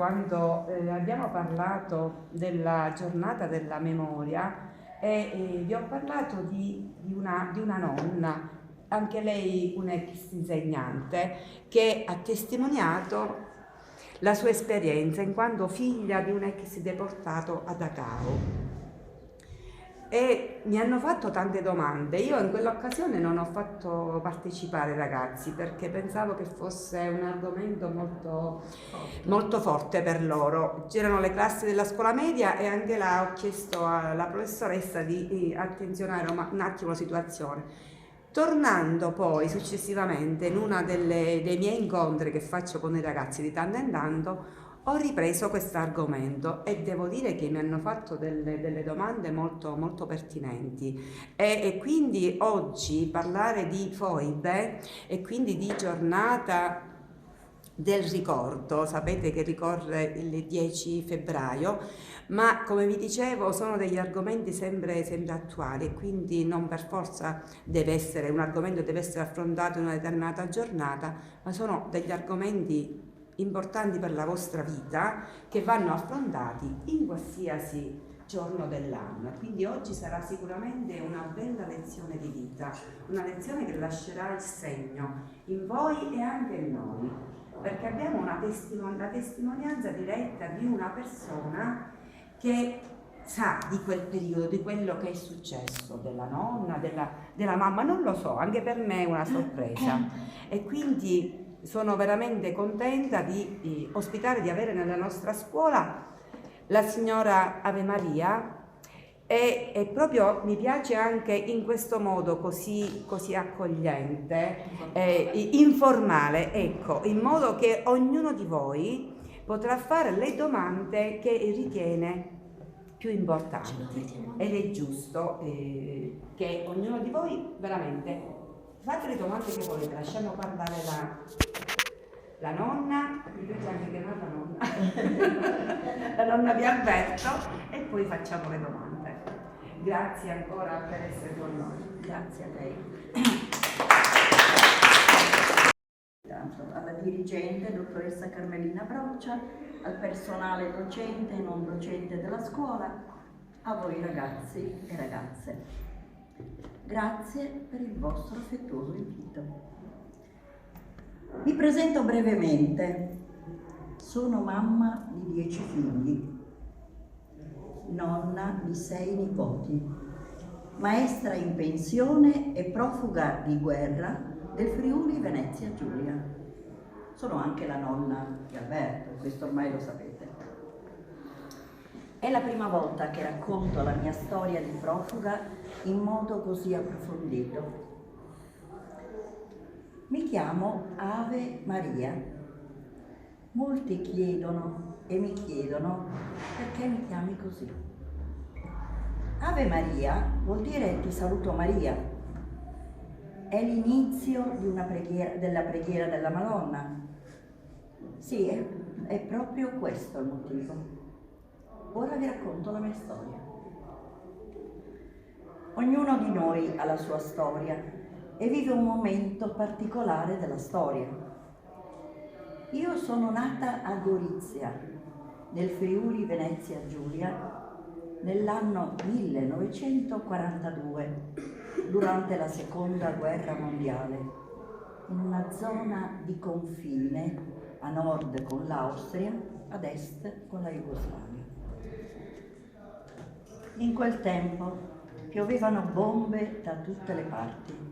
quando abbiamo parlato della giornata della memoria e vi ho parlato di una nonna, anche lei un'ex insegnante, che ha testimoniato la sua esperienza in quanto figlia di un ex deportato a Dachau. E mi hanno fatto tante domande. Io in quell'occasione non ho fatto partecipare i ragazzi perché pensavo che fosse un argomento molto forte per loro. C'erano le classi della scuola media e anche là ho chiesto alla professoressa di attenzionare un attimo la situazione. Tornando poi successivamente in uno dei miei incontri che faccio con i ragazzi di tanto in tanto, ho ripreso questo argomento e devo dire che mi hanno fatto delle domande molto pertinenti e quindi oggi parlare di foibe e quindi di giornata del ricordo, sapete che ricorre il 10 febbraio, ma come vi dicevo sono degli argomenti sempre attuali e quindi non per forza deve essere un argomento, deve essere affrontato in una determinata giornata, ma sono degli argomenti importanti per la vostra vita che vanno affrontati in qualsiasi giorno dell'anno. Quindi oggi sarà sicuramente una bella lezione di vita, una lezione che lascerà il segno in voi e anche in noi, perché abbiamo la testimonianza diretta di una persona che sa di quel periodo, di quello che è successo, della nonna, della mamma, non lo so, anche per me è una sorpresa e quindi sono veramente contenta di ospitare, di avere nella nostra scuola la signora Ave Maria e proprio mi piace anche in questo modo così accogliente, informale, ecco, in modo che ognuno di voi potrà fare le domande che ritiene più importanti ed è giusto che ognuno di voi veramente fate le domande che volete, lasciamo parlare la nonna, mi piace anche chiamarla nonna, la nonna di Alberto e poi facciamo le domande. Grazie ancora per essere con noi. Grazie a lei. Alla dirigente, dottoressa Carmelina Broccia, al personale docente e non docente della scuola, a voi ragazzi e ragazze. Grazie per il vostro affettuoso invito. Mi presento brevemente. Sono mamma di 10 figli, nonna di 6 nipoti, maestra in pensione e profuga di guerra del Friuli Venezia Giulia. Sono anche la nonna di Alberto, questo ormai lo sapete. È la prima volta che racconto la mia storia di profuga in modo così approfondito. Mi chiamo Ave Maria. Molti chiedono e mi chiedono perché mi chiami così. Ave Maria vuol dire ti saluto Maria. È l'inizio di della preghiera della Madonna. Sì, è proprio questo il motivo. Ora vi racconto la mia storia. Ognuno di noi ha la sua storia e vive un momento particolare della storia. Io sono nata a Gorizia, nel Friuli Venezia Giulia, nell'anno 1942, durante la Seconda Guerra Mondiale, in una zona di confine, a nord con l'Austria, ad est con la Jugoslavia. In quel tempo piovevano bombe da tutte le parti.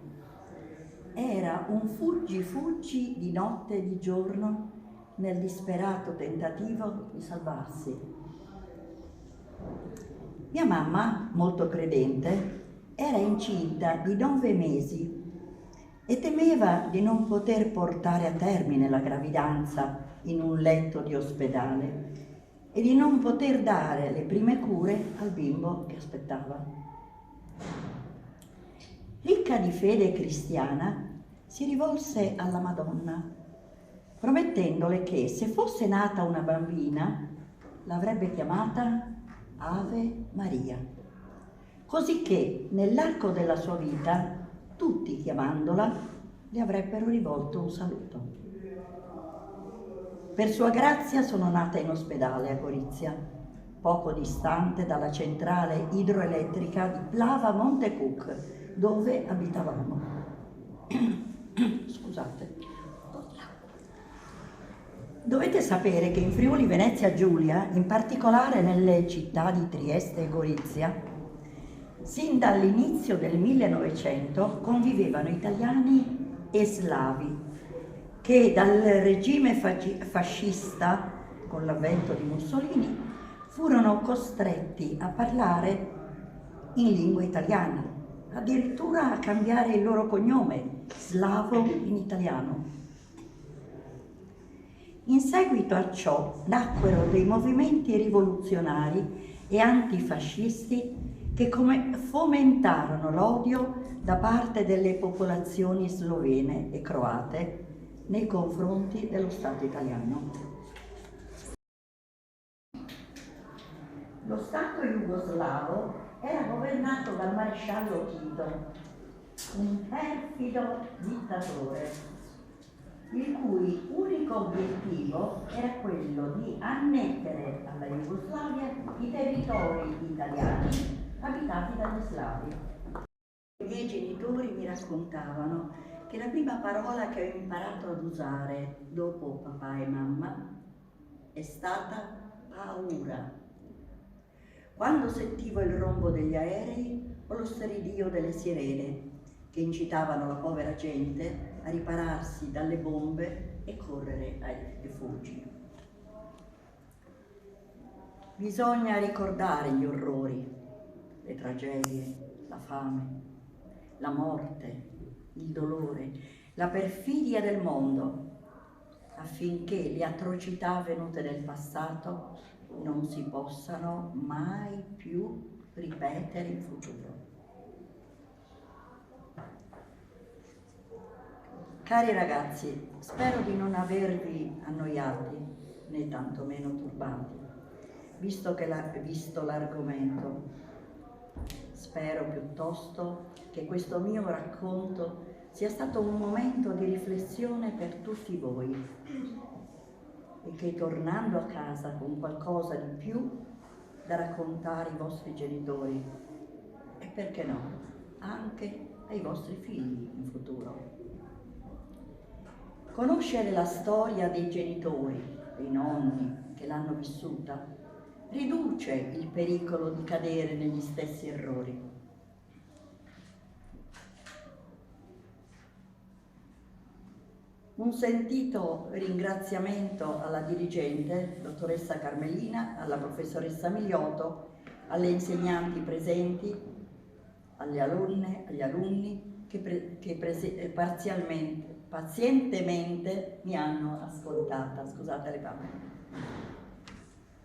Era un fuggi di notte e di giorno nel disperato tentativo di salvarsi. Mia mamma, molto credente, era incinta di 9 mesi e temeva di non poter portare a termine la gravidanza in un letto di ospedale e di non poter dare le prime cure al bimbo che aspettava. Ricca di fede cristiana, si rivolse alla Madonna, promettendole che se fosse nata una bambina, l'avrebbe chiamata Ave Maria, così che nell'arco della sua vita, tutti chiamandola, le avrebbero rivolto un saluto. Per sua grazia sono nata in ospedale a Gorizia, poco distante dalla centrale idroelettrica di Plava Montecuc, dove abitavamo. Scusate. Dovete sapere che in Friuli Venezia Giulia, in particolare nelle città di Trieste e Gorizia, sin dall'inizio del 1900 convivevano italiani e slavi che dal regime fascista, con l'avvento di Mussolini, furono costretti a parlare in lingua italiana, addirittura a cambiare il loro cognome, slavo in italiano. In seguito a ciò nacquero dei movimenti rivoluzionari e antifascisti che fomentarono l'odio da parte delle popolazioni slovene e croate nei confronti dello Stato italiano. Lo Stato jugoslavo era governato dal maresciallo Tito, un perfido dittatore, il cui unico obiettivo era quello di annettere alla Jugoslavia i territori italiani abitati dagli slavi. I miei genitori mi raccontavano che la prima parola che ho imparato ad usare dopo papà e mamma è stata paura. Quando sentivo il rombo degli aerei o lo stridio delle sirene che incitavano la povera gente a ripararsi dalle bombe e correre ai rifugi. Bisogna ricordare gli orrori, le tragedie, la fame, la morte, il dolore, la perfidia del mondo, affinché le atrocità avvenute nel passato non si possano mai più ripetere in futuro. Cari ragazzi, spero di non avervi annoiati né tantomeno turbati, visto l'argomento. Spero piuttosto che questo mio racconto sia stato un momento di riflessione per tutti voi e che tornando a casa con qualcosa di più da raccontare ai vostri genitori e perché no, anche ai vostri figli in futuro. Conoscere la storia dei genitori, dei nonni che l'hanno vissuta, riduce il pericolo di cadere negli stessi errori. Un sentito ringraziamento alla dirigente, dottoressa Carmelina, alla professoressa Miliotto, alle insegnanti presenti, alle alunne, agli alunni che pazientemente mi hanno ascoltata. Scusate le parole.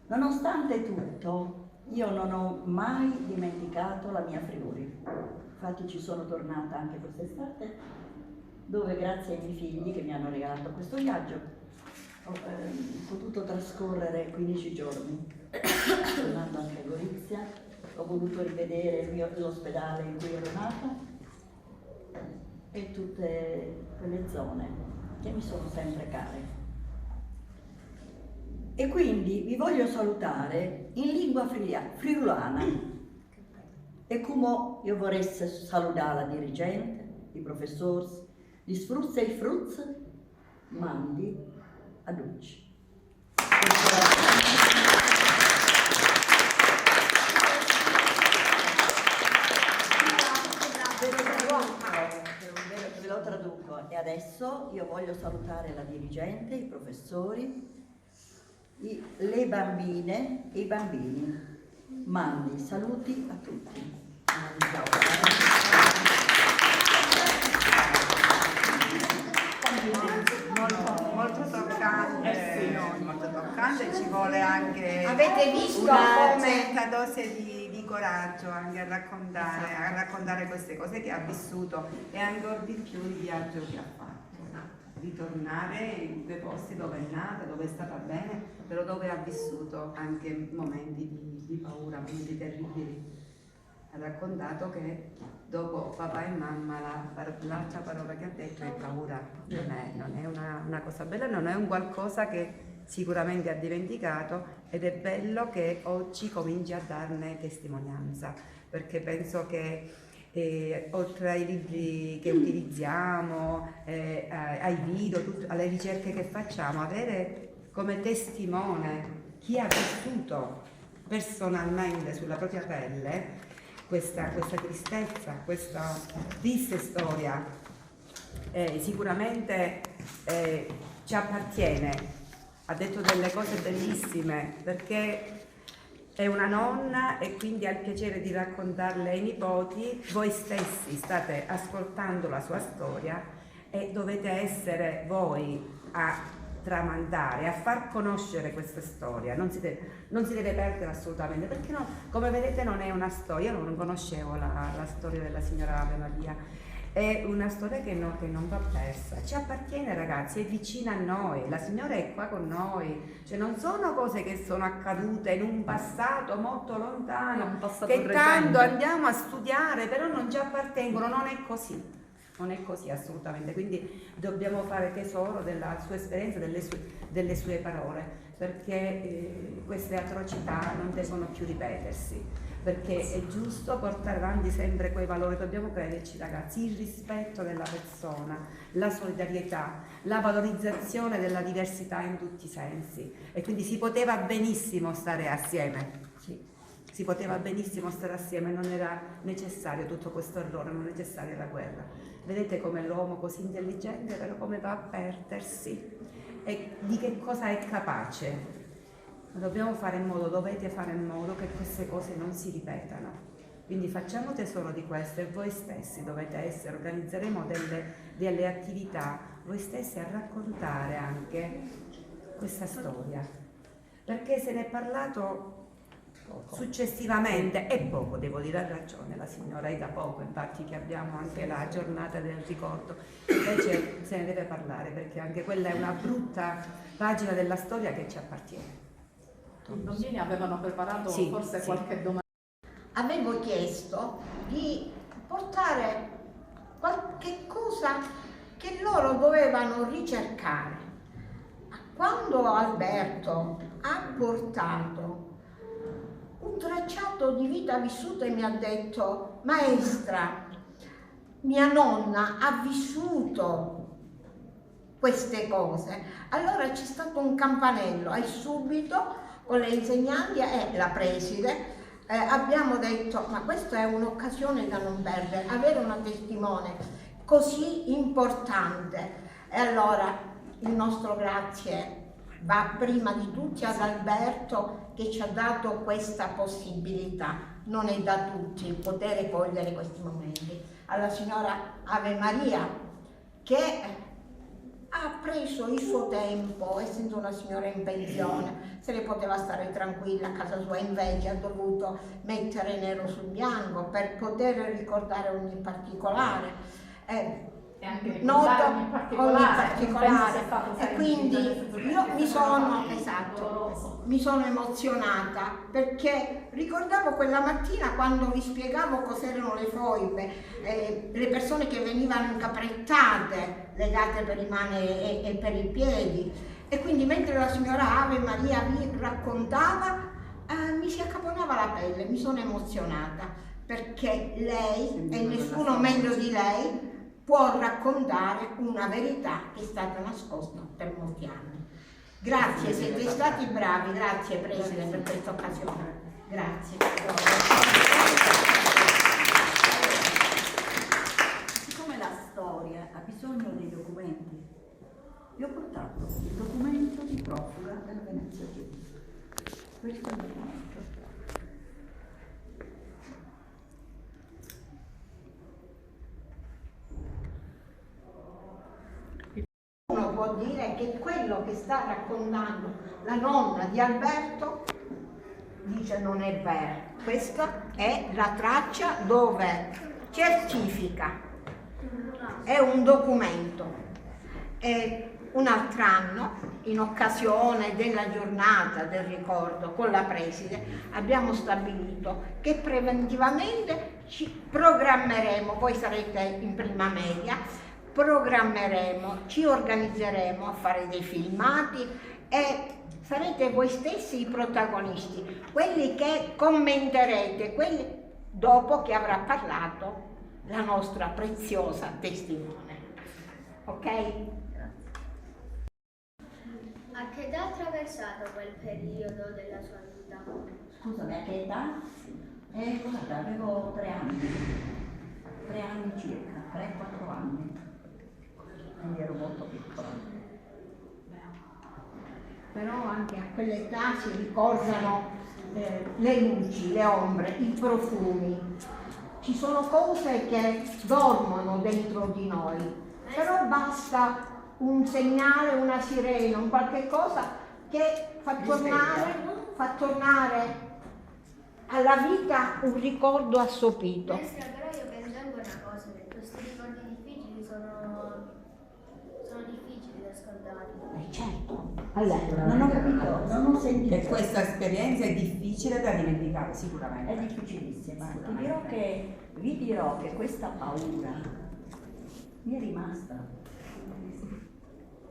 Nonostante tutto, io non ho mai dimenticato la mia Friuli. Infatti ci sono tornata anche quest'estate, dove grazie ai miei figli che mi hanno regalato questo viaggio ho potuto trascorrere 15 giorni. Tornando anche a Gorizia, ho voluto rivedere l'ospedale in cui ero nata e tutte quelle zone che mi sono sempre care. E quindi vi voglio salutare in lingua friulana e come io vorrei salutare la dirigente, i professori, gli sfruzzi e i fruz, mandi a Ducci. Ve lo traduco. E adesso io voglio salutare la dirigente, i professori, le bambine e i bambini. Mandi saluti a tutti. Molto toccante, sì, molto toccante, ci vuole anche avete visto una certa dose di coraggio anche a raccontare queste cose che ha vissuto e ancora di più il viaggio che ha fatto. Ritornare in quei posti dove è nata, dove è stata bene, però dove ha vissuto anche momenti di paura, momenti terribili. Ha raccontato che dopo papà e mamma l'altra parola che ha detto è paura. Non è una cosa bella, non è un qualcosa che sicuramente ha dimenticato, ed è bello che oggi cominci a darne testimonianza, perché penso che oltre ai libri che utilizziamo, ai video, alle ricerche che facciamo, avere come testimone chi ha vissuto personalmente sulla propria pelle questa tristezza, questa triste storia, sicuramente ci appartiene. Ha detto delle cose bellissime, perché è una nonna e quindi ha il piacere di raccontarle ai nipoti. Voi stessi state ascoltando la sua storia e dovete essere voi a tramandare, a far conoscere questa storia. Non si deve perdere assolutamente, perché no, come vedete non è una storia, io non conoscevo la storia della signora Ave Maria. È una storia che non va persa, ci appartiene, ragazzi, è vicina a noi, la signora è qua con noi, cioè non sono cose che sono accadute in un passato molto lontano, che tanto andiamo a studiare, però non ci appartengono, non è così. Non è così assolutamente, quindi dobbiamo fare tesoro della sua esperienza, delle sue parole, perché queste atrocità non devono più ripetersi, perché è giusto portare avanti sempre quei valori. Dobbiamo crederci, ragazzi, il rispetto della persona, la solidarietà, la valorizzazione della diversità in tutti i sensi, e quindi si poteva benissimo stare assieme. Sì. Si poteva benissimo stare assieme, non era necessario tutto questo orrore, non è necessaria la guerra. Vedete come l'uomo così intelligente, però come va a perdersi e di che cosa è capace. Dobbiamo fare in modo, dovete fare in modo che queste cose non si ripetano. Quindi facciamo tesoro di questo, e voi stessi dovete essere, organizzeremo delle attività, voi stessi, a raccontare anche questa storia. Perché se ne è parlato successivamente, e poco, devo dire, ha ragione la signora, è da poco infatti che abbiamo anche la giornata del ricordo, invece se ne deve parlare, perché anche quella è una brutta pagina della storia che ci appartiene. I bambini avevano preparato forse qualche domanda. Avevo chiesto di portare qualche cosa che loro dovevano ricercare. Quando Alberto ha portato un tracciato di vita vissuta e mi ha detto: maestra, mia nonna ha vissuto queste cose, allora c'è stato un campanello, e subito con le insegnanti e la preside abbiamo detto: ma questa è un'occasione da non perdere, avere una testimone così importante. E allora il nostro grazie va prima di tutti ad Alberto, che ci ha dato questa possibilità. Non è da tutti poter cogliere questi momenti. Alla signora Ave Maria, che ha preso il suo tempo, essendo una signora in pensione, se ne poteva stare tranquilla a casa sua, invece ha dovuto mettere nero su bianco per poter ricordare ogni particolare. E anche noto ogni particolare, e quindi io mi sono emozionata, perché ricordavo quella mattina quando vi spiegavo cos'erano le foibe, le persone che venivano incaprettate, legate per le mani e per i piedi, e quindi mentre la signora Ave Maria vi raccontava mi si accaponava la pelle, mi sono emozionata, perché lei e nessuno meglio di lei può raccontare una verità che è stata nascosta per molti anni. Grazie, siete stati bravi, grazie Preside per questa occasione. Grazie. Siccome la storia ha bisogno dei documenti, vi ho portato il documento di profuga della Venezia Giulia. Questo è il documento. Uno può dire che quello che sta raccontando la nonna di Alberto dice non è vero. Questa è la traccia dove certifica, è un documento. E un altro anno, in occasione della giornata del ricordo con la preside, abbiamo stabilito che preventivamente ci programmeremo, voi sarete in prima media, programmeremo, ci organizzeremo a fare dei filmati e sarete voi stessi i protagonisti, quelli che commenterete, quelli dopo che avrà parlato la nostra preziosa testimone. Ok? A che età ha attraversato quel periodo della sua vita? Scusami, a che età? Guarda, avevo 3 anni circa, 3-4 anni, quindi ero molto piccola. Però anche a quell'età si ricordano le luci, le ombre, i profumi. Ci sono cose che dormono dentro di noi, però basta un segnale, una sirena, un qualche cosa che fa tornare alla vita un ricordo assopito. Maestra, però io penso anche una cosa, che questi ricordi difficili sono difficili da scordare. Certo. Allora, non ho capito, non ho sentito. E questa esperienza è difficile da dimenticare sicuramente. È difficilissima. Vi dirò che questa paura mi è rimasta.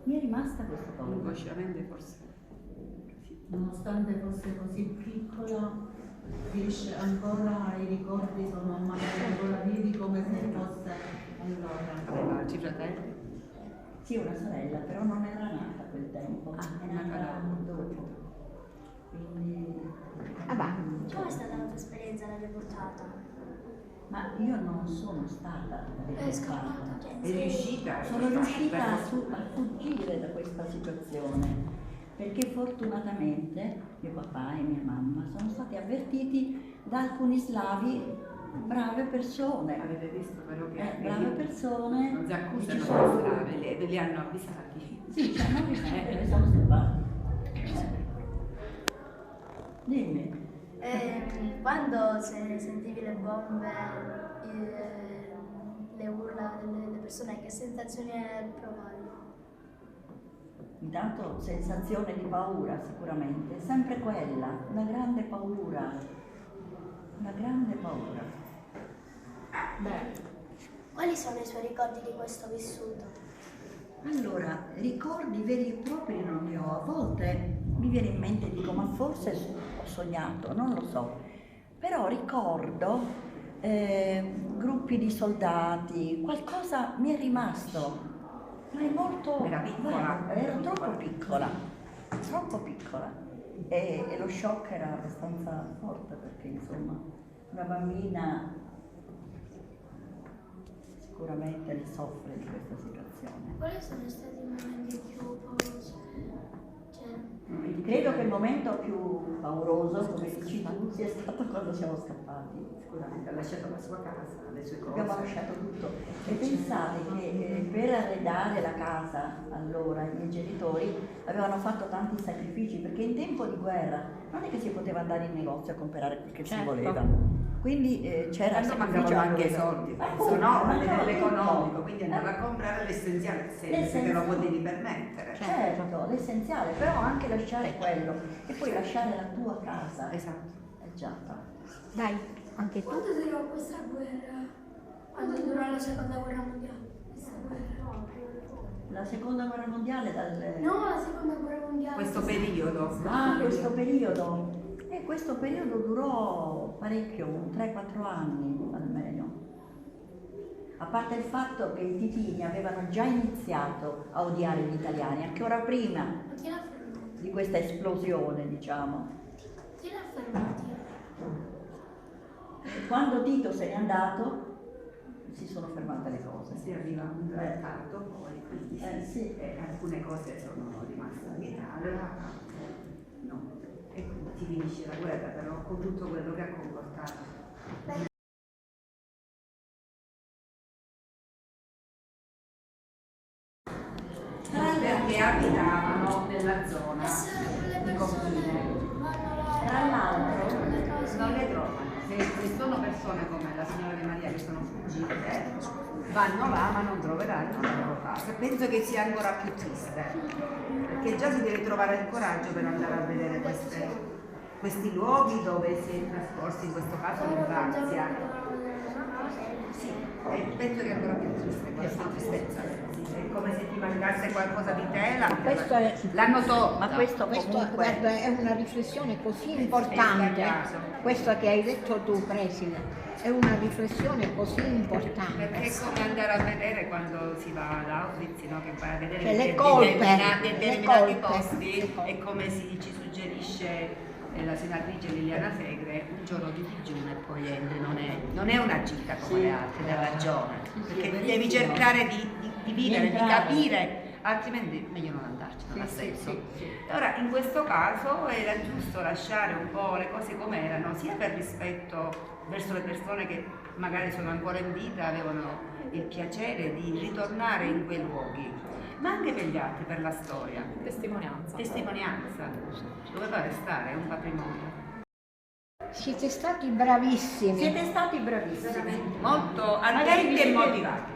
Mi è rimasta questa paura. Inconsciamente forse. Nonostante fosse così piccola, riesce ancora, i ricordi sono magari ancora vivi come se fosse allora. Aveva altri fratelli? Sì, una sorella, però non era nata a quel tempo, è nata dopo. Quindi... Come è stata la tua esperienza da deportata? Ma io non sono stata scappata. È riuscita? Sono riuscita a fuggire da questa situazione perché fortunatamente mio papà e mia mamma sono stati avvertiti da alcuni slavi, brave persone. Avete visto però che Brave persone. non si accusano ci di sono- strave, li hanno avvisati. Sì, ci hanno avvisato e sono scappati. Dimmi. Quando sentivi le bombe, le urla delle persone, che sensazioni provavi? Intanto sensazione di paura sicuramente, sempre quella, una grande paura. Quali sono i suoi ricordi di questo vissuto? Allora, ricordi veri e propri non ne ho, a volte mi viene in mente e dico ma forse ho sognato, non lo so, però ricordo gruppi di soldati, qualcosa mi è rimasto, ma è molto... Era piccola? Ero troppo piccola e lo shock era abbastanza forte perché insomma una bambina sicuramente ne soffre di questa situazione. Quali sono stati i momenti più paurosi? Credo che il momento più pauroso, come dici tu, sia stato quando siamo scappati. Sicuramente ha lasciato la sua casa, le sue cose. Abbiamo lasciato tutto. E pensate che per arredare la casa, allora, i miei genitori avevano fatto tanti sacrifici, perché in tempo di guerra non è che si poteva andare in negozio a comprare quel che si voleva. Quindi c'era il Tanto sacrificio mancavano anche i soldi, penso, no? A livello economico, quindi andava a comprare l'essenziale, se te lo potevi permettere. Certo, l'essenziale, però anche lasciare quello e poi lasciare la tua casa. Esatto. È già tanto. Dai, anche tu. Quando durò questa guerra? Quando durò la seconda guerra mondiale? Questa guerra? La seconda guerra mondiale dal... No, la seconda guerra mondiale. Questo periodo. questo periodo. E questo periodo durò parecchio, 3-4 anni almeno. A parte il fatto che i titini avevano già iniziato a odiare gli italiani, anche ora prima Ma chi l'ha fermato? di questa esplosione, diciamo. Chi l'ha fermato? Quando Tito se n'è andato, si sono fermate le cose. Si arriva un trattato poi, quindi sì. alcune cose sono rimaste in Italia, altre no. E quindi si finisce la guerra, però con tutto quello che ha comportato. Perché abitavano nella zona di confine. Tra l'altro, Non le trovano. Se sono persone come la signora Di Maria che sono fuggite, vanno là ma non troveranno la loro casa. Penso che sia ancora più triste, perché già si deve trovare il coraggio per andare a vedere questi luoghi dove si è trascorso in questo caso l'infanzia. Sì, penso che è ancora più triste questa tristezza. Sì, è come se ti mancasse qualcosa di te, Questo è, l'hanno tolta. Ma questo questo, comunque... guarda, è una riflessione così importante, questa che hai detto tu, Preside, è una riflessione così importante. Perché è come andare a vedere quando si va ad Auschwitz, no? Che vai a vedere Cioè, le colpe, determinati le colpe, posti, le colpe. e come ci suggerisce la senatrice Liliana Segre, un giorno di digiuno e poi entri, non è una gita come le altre, hai ragione, perché devi cercare di vivere, di capire, altrimenti meglio non andarci, non ha senso. Ora, in questo caso era giusto lasciare un po' le cose come erano, sia per rispetto verso le persone che magari sono ancora in vita, avevano il piacere di ritornare in quei luoghi, ma anche per gli altri, per la storia. Testimonianza. Testimonianza, doveva restare, è un patrimonio. Siete stati bravissimi. Siete stati bravissimi. Molto attenti e motivati.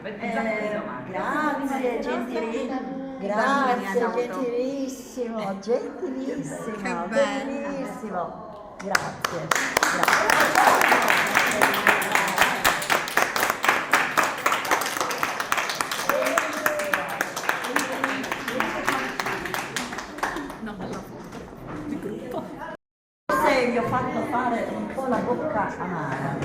Grazie, gentilissimo. Grazie, gentilissimo, gentilissimo, bellissimo. Grazie. Forse vi ho fatto fare un po' la bocca amara,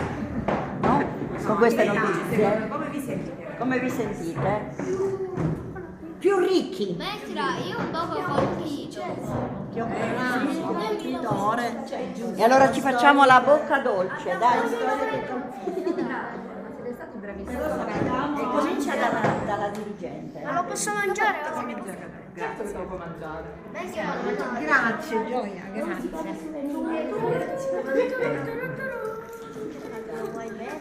no? Con queste notizie. Come vi sentite? Come vi sentite? Più ricchi. Maestra, io un poco colpito. Ti ho colpito, amore. E allora ci facciamo la bocca dolce, dai. E comincia dalla dirigente. Ma lo posso mangiare? Certo che lo può mangiare. Grazie, Gioia, grazie. Vuoi bene?